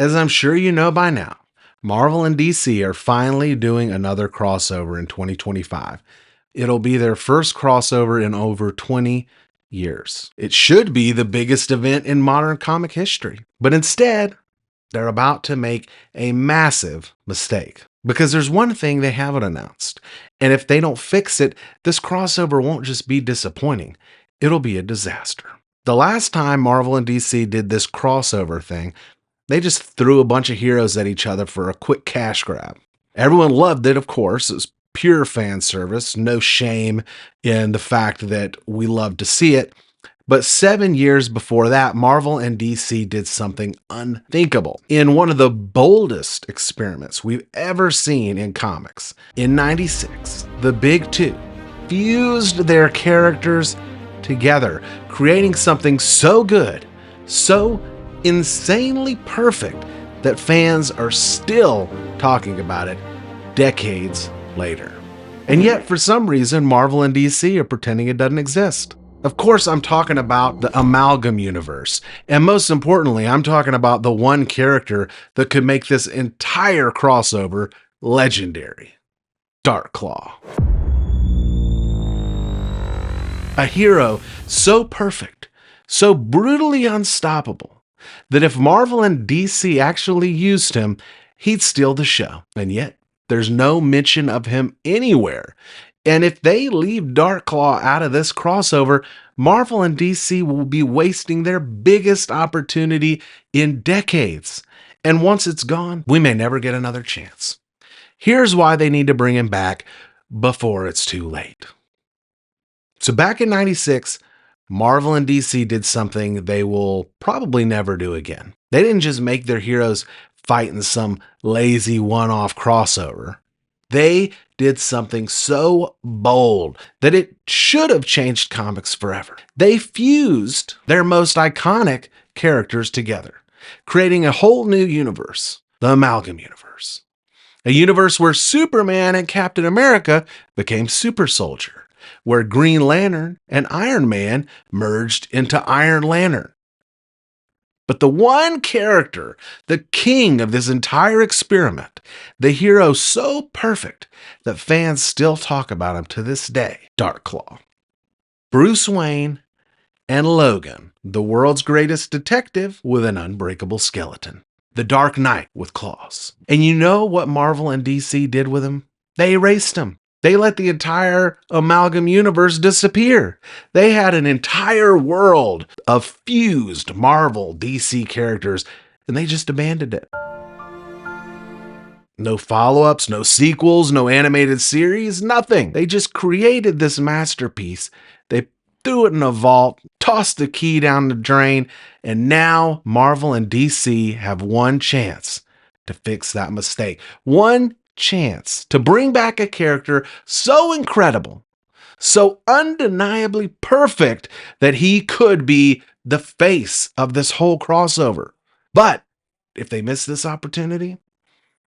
As I'm sure you know by now, Marvel and DC are finally doing another crossover in 2025. It'll be their first crossover in over 20 years. It should be the biggest event in modern comic history, but instead, they're about to make a massive mistake. Because there's one thing they haven't announced, and if they don't fix it, this crossover won't just be disappointing, it'll be a disaster. The last time Marvel and DC did this crossover thing, they just threw a bunch of heroes at each other for a quick cash grab. Everyone loved it, of course. It was pure fan service, no shame in the fact that we love to see it. But 7 years before that, Marvel and DC did something unthinkable in one of the boldest experiments we've ever seen in comics. In '96, the big two fused their characters together, creating something so good, so insanely perfect that fans are still talking about it decades later. And yet, for some reason, Marvel and DC are pretending it doesn't exist. Of course, I'm talking about the Amalgam universe. And most importantly, I'm talking about the one character that could make this entire crossover legendary: Darkclaw. A hero so perfect, so brutally unstoppable, that if Marvel and DC actually used him, he'd steal the show. And yet, there's no mention of him anywhere. And if they leave Darkclaw out of this crossover, Marvel and DC will be wasting their biggest opportunity in decades. And once it's gone, we may never get another chance. Here's why they need to bring him back before it's too late. So back in '96, Marvel and DC did something they will probably never do again. They didn't just make their heroes fight in some lazy one-off crossover. They did something so bold that it should have changed comics forever. They fused their most iconic characters together, creating a whole new universe, the Amalgam universe. A universe where Superman and Captain America became Super Soldier, where Green Lantern and Iron Man merged into Iron Lantern. But the one character, the king of this entire experiment, the hero so perfect that fans still talk about him to this day, Darkclaw. Bruce Wayne and Logan, the world's greatest detective with an unbreakable skeleton. The Dark Knight with claws. And you know what Marvel and DC did with him? They erased him. They let the entire Amalgam universe disappear. They had an entire world of fused Marvel DC characters, and they just abandoned it. No follow-ups, no sequels, no animated series, nothing. They just created this masterpiece. They threw it in a vault, tossed the key down the drain, and now Marvel and DC have one chance to fix that mistake. One chance to bring back a character so incredible, so undeniably perfect that he could be the face of this whole crossover. But if they miss this opportunity,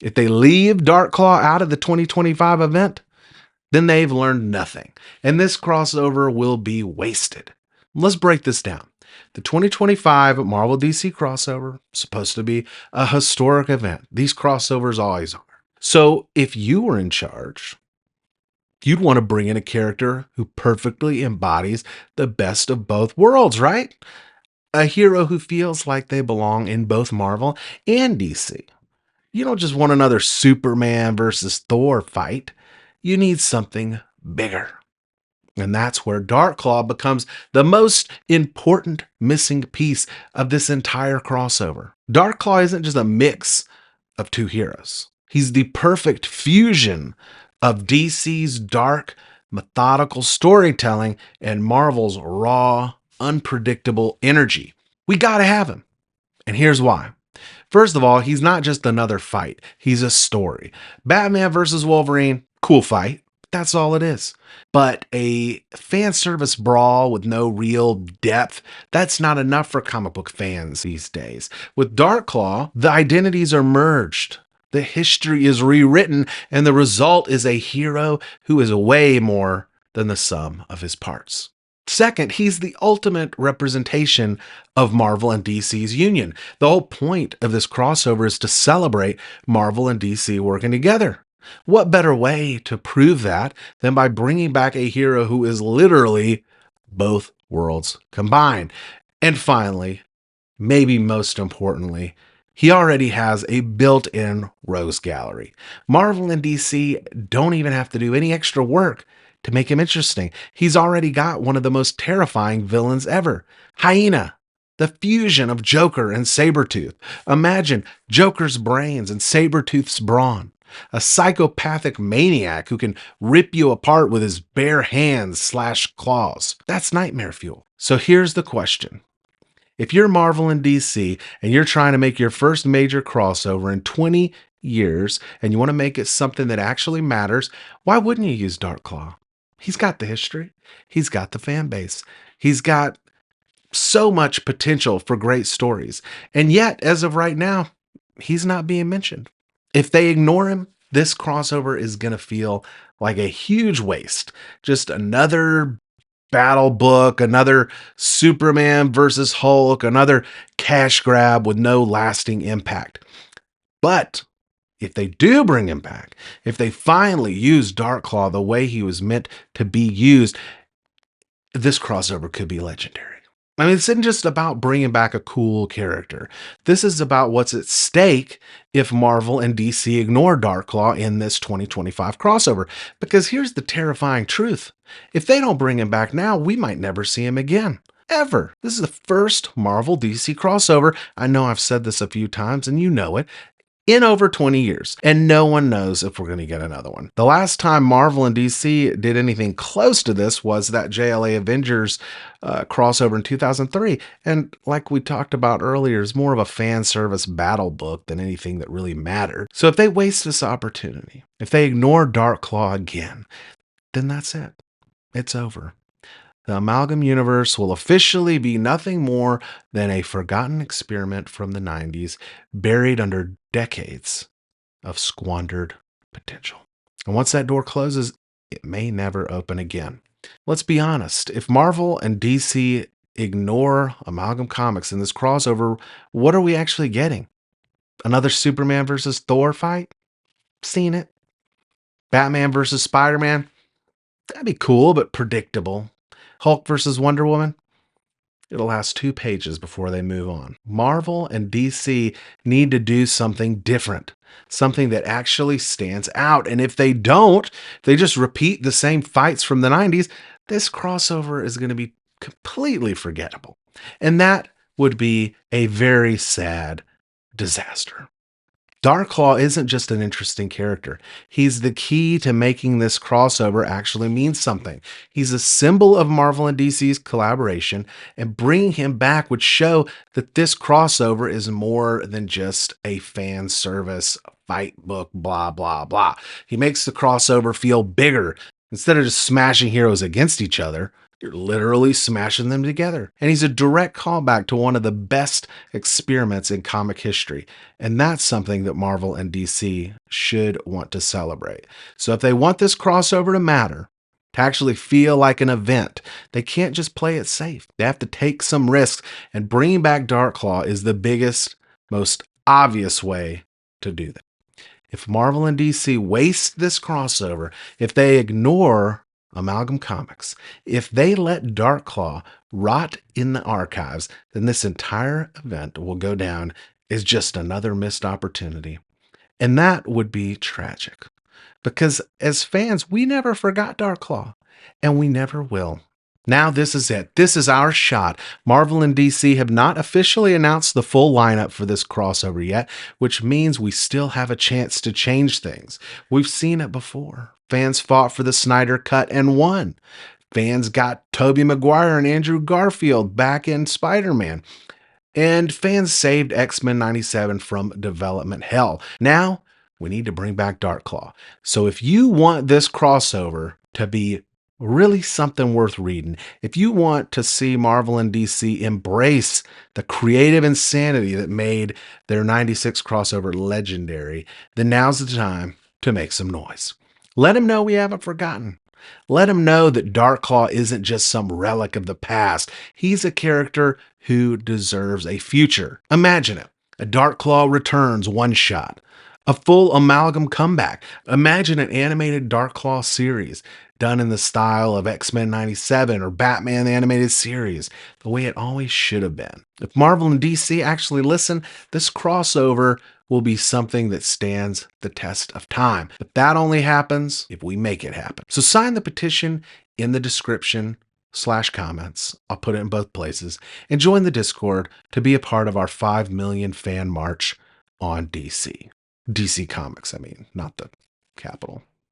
if they leave Darkclaw out of the 2025 event, then they've learned nothing, and this crossover will be wasted. Let's break this down. The 2025 Marvel DC crossover is supposed to be a historic event. These crossovers always are. So if you were in charge, you'd want to bring in a character who perfectly embodies the best of both worlds, right? A hero who feels like they belong in both Marvel and DC. You don't just want another Superman versus Thor fight. You need something bigger. And that's where Darkclaw becomes the most important missing piece of this entire crossover. Darkclaw isn't just a mix of two heroes. He's the perfect fusion of DC's dark, methodical storytelling and Marvel's raw, unpredictable energy. We gotta have him. And here's why. First of all, he's not just another fight. He's a story. Batman versus Wolverine, cool fight. That's all it is. But a fan service brawl with no real depth, that's not enough for comic book fans these days. With Darkclaw, the identities are merged. The history is rewritten, and the result is a hero who is way more than the sum of his parts. Second, he's the ultimate representation of Marvel and DC's union. The whole point of this crossover is to celebrate Marvel and DC working together. What better way to prove that than by bringing back a hero who is literally both worlds combined? And finally, maybe most importantly, he already has a built-in rogues gallery. Marvel and DC don't even have to do any extra work to make him interesting. He's already got one of the most terrifying villains ever, Hyena, the fusion of Joker and Sabretooth. Imagine Joker's brains and Sabretooth's brawn. A psychopathic maniac who can rip you apart with his bare hands / claws. That's nightmare fuel. So here's the question. If you're Marvel and DC and you're trying to make your first major crossover in 20 years and you want to make it something that actually matters, why wouldn't you use Darkclaw? He's got the history. He's got the fan base. He's got so much potential for great stories. And yet, as of right now, he's not being mentioned. If they ignore him, this crossover is going to feel like a huge waste. Just another battle book, another Superman versus Hulk, another cash grab with no lasting impact. But if they do bring him back, if they finally use Darkclaw the way he was meant to be used, this crossover could be legendary. I mean, this isn't just about bringing back a cool character. This is about what's at stake if Marvel and DC ignore Darkclaw in this 2025 crossover. Because here's the terrifying truth. If they don't bring him back now, we might never see him again. Ever. This is the first Marvel DC crossover. I know I've said this a few times and you know it. In over 20 years, and no one knows if we're going to get another one. The last time Marvel and DC did anything close to this was that JLA Avengers crossover in 2003, and like we talked about earlier, is more of a fan service battle book than anything that really mattered. So if they waste this opportunity, if they ignore Darkclaw again, then that's it. It's over. The Amalgam Universe will officially be nothing more than a forgotten experiment from the 90s, buried under decades of squandered potential. And once that door closes, it may never open again. Let's be honest, if Marvel and DC ignore Amalgam Comics in this crossover, what are we actually getting? Another Superman versus Thor fight? Seen it. Batman versus Spider-Man? That'd be cool, but predictable. Hulk versus Wonder Woman? It'll last 2 pages before they move on. Marvel and DC need to do something different, something that actually stands out. And if they don't, if they just repeat the same fights from the 90s, this crossover is going to be completely forgettable. And that would be a very sad disaster. Darkclaw isn't just an interesting character. He's the key to making this crossover actually mean something. He's a symbol of Marvel and DC's collaboration, and bringing him back would show that this crossover is more than just a fan service fight book, blah, blah, blah. He makes the crossover feel bigger. Instead of just smashing heroes against each other, you're literally smashing them together. And he's a direct callback to one of the best experiments in comic history. And that's something that Marvel and DC should want to celebrate. So if they want this crossover to matter, to actually feel like an event, they can't just play it safe. They have to take some risks. And bringing back Darkclaw is the biggest, most obvious way to do that. If Marvel and DC waste this crossover, if they ignore Amalgam Comics, if they let Darkclaw rot in the archives, then this entire event will go down as just another missed opportunity. And that would be tragic. Because as fans, we never forgot Darkclaw, and we never will. Now this is it. This is our shot. Marvel and DC have not officially announced the full lineup for this crossover yet, which means we still have a chance to change things. We've seen it before. Fans fought for the Snyder Cut and won. Fans got Tobey Maguire and Andrew Garfield back in Spider-Man. And fans saved X-Men 97 from development hell. Now, we need to bring back Darkclaw. So if you want this crossover to be really something worth reading, if you want to see Marvel and DC embrace the creative insanity that made their 96 crossover legendary, then now's the time to make some noise. Let him know we haven't forgotten. Let him know that Darkclaw isn't just some relic of the past. He's a character who deserves a future. Imagine it. A Darkclaw Returns one-shot. A full Amalgam comeback. Imagine an animated Darkclaw series done in the style of X-Men 97 or Batman the Animated Series, the way it always should have been. If Marvel and DC actually listen, this crossover will be something that stands the test of time. But that only happens if we make it happen. So sign the petition in the description/comments. I'll put it in both places. And join the Discord to be a part of our 5 million fan march on DC. DC Comics, I mean, not the capital.